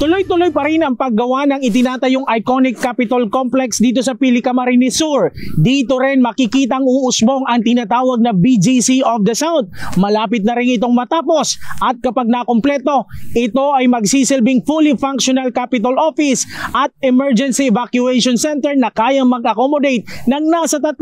Tuloy-tuloy pa rin ang paggawa ng itinatayong iconic Capitol Complex dito sa Pili, Camarines Sur. Dito rin makikitang uusbong ang tinatawag na BGC of the South. Malapit na rin itong matapos at kapag nakumpleto, ito ay magsisilbing fully functional Capitol Office at Emergency Evacuation Center na kayang mag-accommodate ng nasa 3,000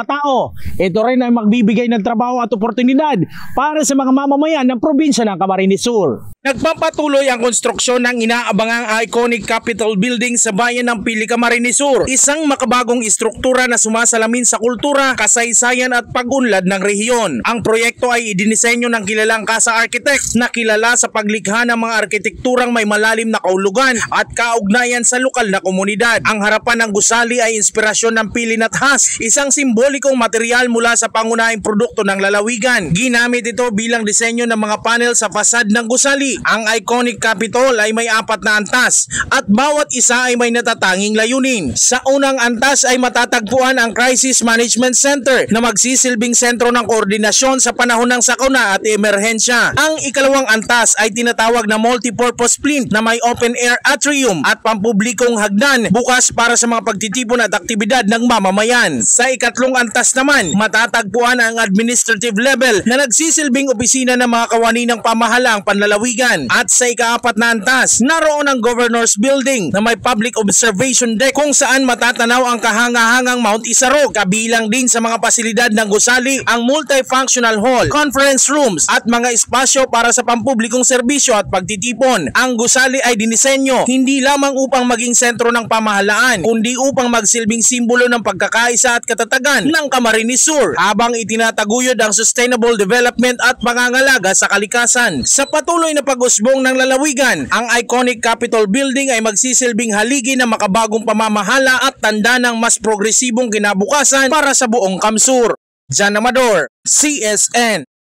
katao. Ito rin ay magbibigay ng trabaho at oportunidad para sa mga mamamayan ng probinsya ng Camarines Sur. Nagpapatuloy ang konstruksyon ng inaabangang iconic Capitol Building sa bayan ng Pili, Camarines Sur, isang makabagong istruktura na sumasalamin sa kultura, kasaysayan at pag-unlad ng rehiyon. Ang proyekto ay idinisenyo ng kilalang Casa Architects na kilala sa paglikha ng mga arkitekturang may malalim na kahulugan at kaugnayan sa lokal na komunidad. Ang harapan ng gusali ay inspirasyon ng Pili Nathas, isang simbolikong material mula sa pangunahing produkto ng lalawigan. Ginamit ito bilang disenyo ng mga panel sa fasad ng gusali. Ang iconic Capitol ay may 4 na antas at bawat isa ay may natatanging layunin. Sa unang antas ay matatagpuan ang Crisis Management Center na magsisilbing sentro ng koordinasyon sa panahon ng sakuna at emerhensya. Ang ikalawang antas ay tinatawag na multipurpose plinth na may open air atrium at pampublikong hagdan bukas para sa mga pagtitipon at aktibidad ng mamamayan. Sa ikatlong antas naman, matatagpuan ang administrative level na nagsisilbing opisina ng mga kawani ng pamahalaang panlalawigan. At sa ika-4 na antas, naroon ang Governor's Building na may public observation deck kung saan matatanaw ang kahangahangang Mount Isarog. Kabilang din sa mga pasilidad ng gusali ang multifunctional hall, conference rooms at mga espasyo para sa pampublikong serbisyo at pagtitipon. Ang gusali ay dinisenyo hindi lamang upang maging sentro ng pamahalaan, kundi upang magsilbing simbolo ng pagkakaisa at katatagan ng Camarines Sur habang itinataguyod ang sustainable development at pangangalaga sa kalikasan. Sa patuloy na pag-usbong ng lalawigan, ang iconic Capitol Building ay magsisilbing haligi ng makabagong pamamahala at tanda ng mas progresibong kinabukasan para sa buong Kamsur. Jan Amador, CSN.